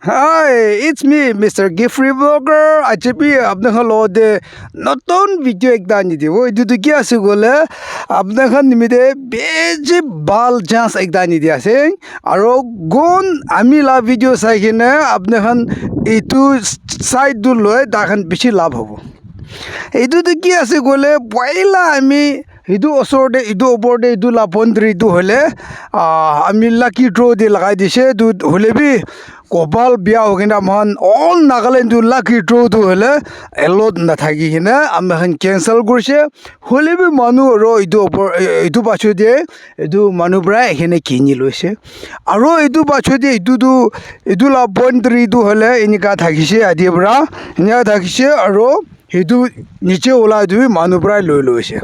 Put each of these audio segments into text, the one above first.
Hi, it's me, Mr. Giffrey Vlogger. Achapi apne khan lo de noton video ekta ni dibo. Itu tu kya ase gole apne khan nimide beje bal chance ekta ni dia ase. Aro gon ami la video sai kine apne khan itu side du loy da khan bishi labh hobo. Itu tu kya ase gole poila ami Idu osorde idu oborde idu la pondri idu hole ami lucky draw de lagai dise du hole bi kopal bia hogina man all Nagaland du lucky draw du hole elot na thagi hina am han cancel gurse hole bi manu ro idu opor idu pachu de idu manu bra hine kini loise aro idu pachu de idu la pondri idu hole inika thagise adi bra nya thagise aro idu niche ola du manu bra loi loise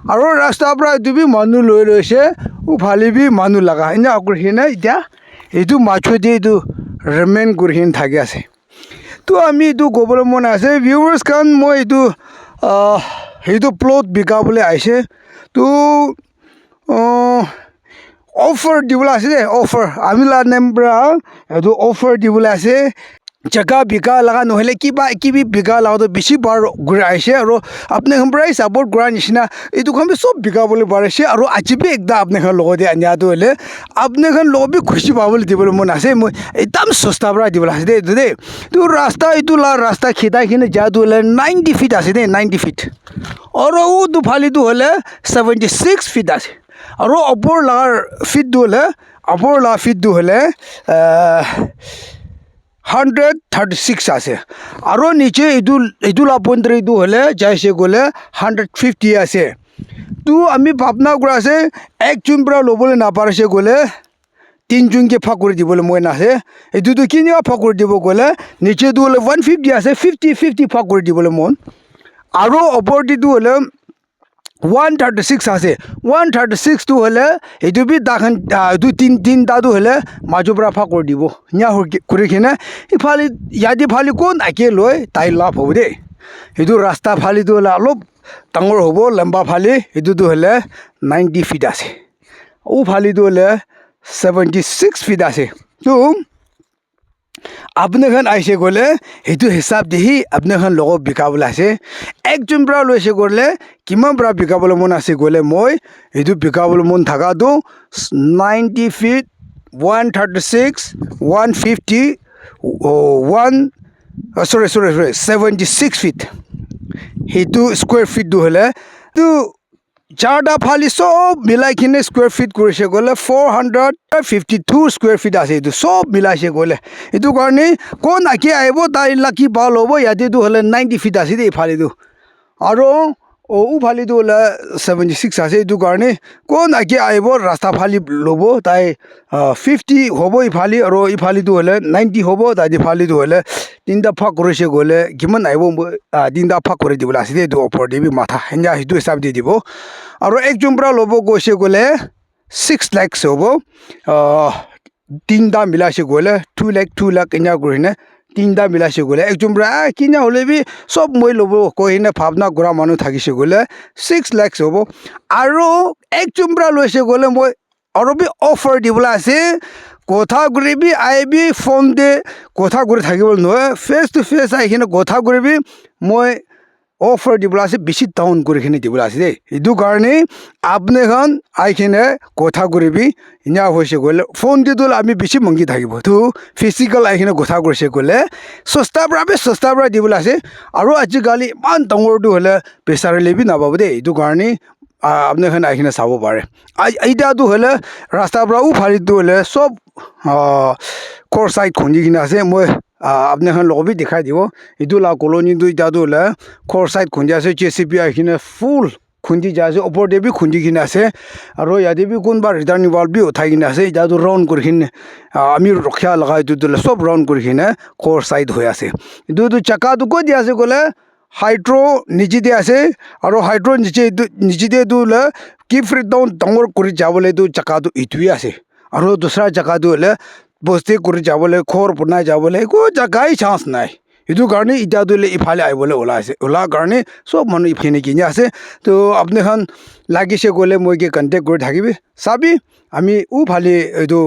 aro rasta bra dubi manu loi loise u phali bi manu laga ina akur hina ida edu macho de edu remain gurhin thagi ase to ami edu gobol mon ase viewers kan moi edu plot bika bole aise to offer dibula ase offer ami la nembra edu offer dibula ase jaga bika laga nohele kibi bika laga to bishi bar gur aise aro apne hambrai support gra nishina edu khambe sob bika bole barase aro ajibe ekda apne khan logo de anya do le apne khan lobi khushi pabole dibole mon ase mo ekdam sosta bra dibole ase de de tu rasta itu la rasta khida khine jadu le 90 feet ase de 90 feet aro u du phali du hole 76 feet ase aro upor la feet du le upor la feet du hole 136 ase aro niche idula pondre idu hole jaise gole 150 ase tu ami bhabna gura ase ek chumbra lobole na parase gole tin jun ke phakuri dibole moi na ase idu tu kini phakuri dibo gole niche du hole 150 ase 50 phakuri dibole mon aro opor di du hole 136 ase 136 tu hole edu bi dakhan du tin da du hole majubra pha kor dibo nya kuri khina ifali yadi phali kon ake loy tai la hobe edu rasta phali du la lop tangor hobo lamba phali edu du hole 90 feet ase u phali du hole 76 feet ase tu apne khan aise gole etu hisab dehi apne khan logo bikabula ase ek jumbra loise gorle kiman bra bikabula mon ase gole moi etu bikabula mon thaga do 90 feet 136 150 sorry 76 feet etu square feet du hole tu Charda phali sob milai kine square feet kurise gole 452 square feet ase edu sob milai se gole edu karni kon aki aibo tai lucky ball hobo yade du hole 90 feet ase de phali du aro u phali du hole 76 ase edu karni kon aki aibo rasta phali lobo tai 50 hobo I phali aro I phali du hole 90 hobo tai phali du hole tinda phak kurise gole kiman aibo tinda phak kore dibula ase de du opor de bi matha henya hidu hisab de dibo aro ek jumbra lobo goise gole 6 lakhs hobo tinda milase gole 2 lakh enya gurine tinda milase gole ek jumbra kinya hole bi sob moi lobo kohine bhavna gura manu thagise gole 6 lakhs hobo aro ek jumbra loise gole moi aro bi offer dibula ase kotha guri bi aibi phone de kotha guri thagibol no face to face ai hine kotha guri bi moi offer dibula ase bishi down guri khine dibula ase de idu karne apne khan ai khine kotha guri bi nya hoise gole phone de dul ami bishi mangi thagibo tu physical ai khine kotha gurse gole sosta bra dibula ase aro aji gali man tangor du hole pesare lebi na babu de idu karne apne khan ai khine sabo pare aida du hole rasta bra u phari du hole sob core side khonji kina ase moi apne khan logo bi dikhai dibo idu la colony du ida du la core side khonja ase JCB ai khine full khunji ja ase opor de bi khunji kina ase aro yade bi kun bar return wall bi uthai kina ase ida du round kuri khin ami rokhya lagai du la sob round kuri khin core side hoya ase idu chaka du ko dia ase gole hydro niji de ase aro hydro niji de du la keep it down dangor kuri jabole du chaka du itui ase aro dusra chaka du la boste kuri jabole khor puna jabole ko jagai chance nai idu garni ida du le ifale ai bole ola ase ola garni sob manu ifine kinya ase to apne khan lagise gole moi ke contact kori thakibe sabi ami u phale edu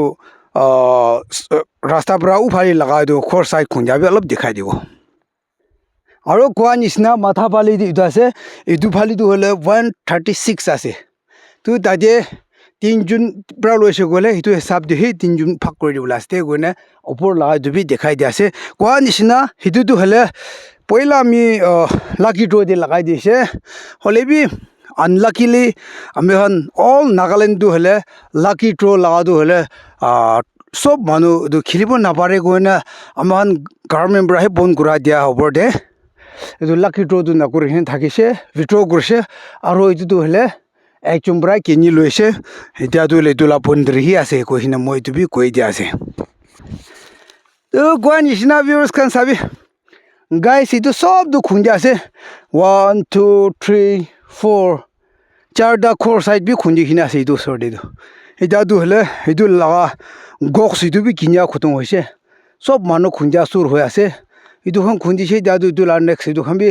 ৰাস্তা পৰা উফালি লগাই দিওঁ খৰ চাই খুঞ্জাবি অলপ দেখাই দিব আৰু কোৱা নিচিনা মাথা ফালি এইটো আছে এইটো ফালিটো হ'লে 136 আছে তো তাতে 3 জুন পৰা লৈছে গ'লে সেইটো হিচাপ দি সেই 3 জুন ভাগ কৰি দিব লাষ্টে গৈনে ওপৰ লগাই দিবি দেখাই দি আছে কোৱা নিচিনা সেইটোতো হ'লে পইলা আমি লাকি ড্ৰ দি লগাই দিছে হ'লে বি আনলাকিলি আমি এখন অল নাগালেণ্ডটো হ'লে লাকি ড্ৰ লগাটো হ'লে সব মানুহ খেলিব নাপাৰে গৈনে আমাৰ গভৰ্ণমেণ্ট পৰাহে বন্ধ কৰাই দিয়া হ'ব দে এইটো লাকি ড্ৰটো নকৰি থাকিছে উইথড্ৰ কৰিছে আৰু এইটোতো হ'লে একজন পৰা কিনি লৈছে এতিয়াতো এইটো বন্ধৰি আছে কৈ কিনে মই এইটো বি কৈ দিয়া আছে তো কোৱা নিচিনা ভিউৱাৰ্ছ খান চাবি গাইছ এইটো চবটো খুন্দি আছে 1 2 3 4 চাৰিটা খৰ চাইড বি খুন্দিখিনি আছে এইটো ওচৰতে এতিয়াতো হ'লে এইটো লগা গছ এইটো বি কিনিয়া খতম হৈছে চব মানুহ খুন্দিয়া চুৰ হৈ আছে এইটোখন খুন্দিছে এতিয়াতো এইটো নেক্সট এইটোখন বি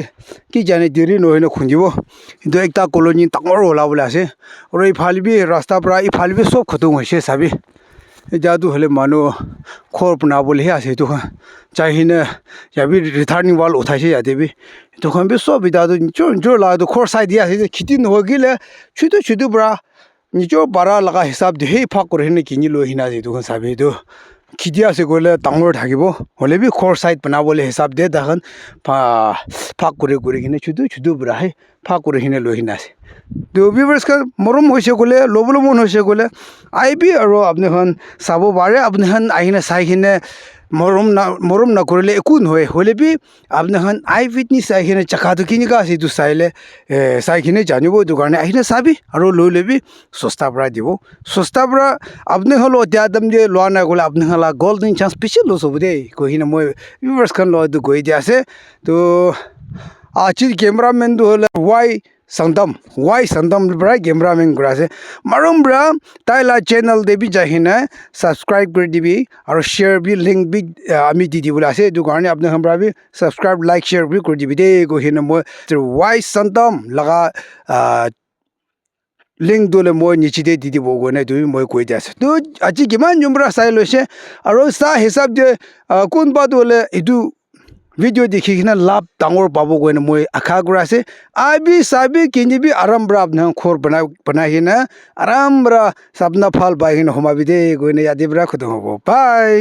কি জানে দেৰি নহয় খুন্দিব কিন্তু একটা কলনি ডাঙৰ ওলাবলৈ আছে আৰু ইফালে বি ৰাস্তাৰ পৰা ইফালে বি চব খতম হৈছে চাবি এতিয়াতো হ'লে মানুহ খৰ বনাবলৈহে আছে এইটোখন চাইকিনে ইয়াবি ৰিটাৰ্ণিং ৱাল উঠাইছে ইয়াতে বি এইটোখন বি চব এতিয়াতো নিজৰ লগাটো খৰ চাই দিয়া আছে খেতি নহয় গ'লে চুটো পৰা নিজৰ পাৰা লগা হিচাপ দি সেই ভাগ কৰি কিনে কিনি লৈ কিনে এইটোখন চাবি এইটো খেতি আছে গ'লে ডাঙৰ থাকিব হ'লে বি খৰ চাইড বনাবলৈ হিচাপ দিয়ে তাখন ভাগ কৰি কিনে চুটো পৰাহে ভাগ কৰি কিনে লৈ কিনে আছে তো ভিউৱাৰ্ছ মৰম হৈছে গ'লে ল'বলৈ মন হৈছে গ'লে আহিবি আৰু আপুনিখন চাব পাৰে আপুনিখন আহিনে চাই কিনে মৰম নকৰিলে একো নহয় হ'লে বি আপুনিখন আই উইটনেছ চাই কিনে জাগাটো কেনেকুৱা আছে এইটো চাই কিনে জানিব এইটো কাৰণে আহিনে চাবি আৰু লৈ ল'বি সস্তাৰ পৰা দিব সস্তাৰ পৰা আপুনি হ'লেও এতিয়া দাম দিয়ে লোৱা নাই গ'লে আপুনি হ'লে গল্ডেন চান্স বেছি লছ হ'ব দেই কৈ কিনে মই ভিউৱাৰ্ছখন লোৱাটো গৈ দিয়া আছে তো আজি কেমেৰামেনটো হ'লে वाई संदम बरा कैमरामैन करा से मारूम बरा ताइला चैनल दे भी जाहिना सब्सक्राइब कर दिबी और शेयर भी लिंक भी आमी दी दी बोला से दु कारणे आपने हमरा भी सब्सक्राइब लाइक शेयर भी कर दिबी दे को हिना मो वाई संदम लगा लिंक दोले मो निचि दे दी बो गने दु मो कोइ जास तो আজি কিমান জুমৰা চাই লৈছে আৰু सा हिसाब जे কোন বা দলে ইদু ভিডিও দেখি কিনে লাভ ডাঙৰ পাব গৈনে মই আশা কৰি আছে আবি চাবি কিনিবি আৰাম বৰা আপনা খৰ বনাই কিনে আৰাম বৰা চাপনা ফাল বাই কিনে সোমাবি দে গৈনে ইয়াতে বৰা খতম হ'ব বাই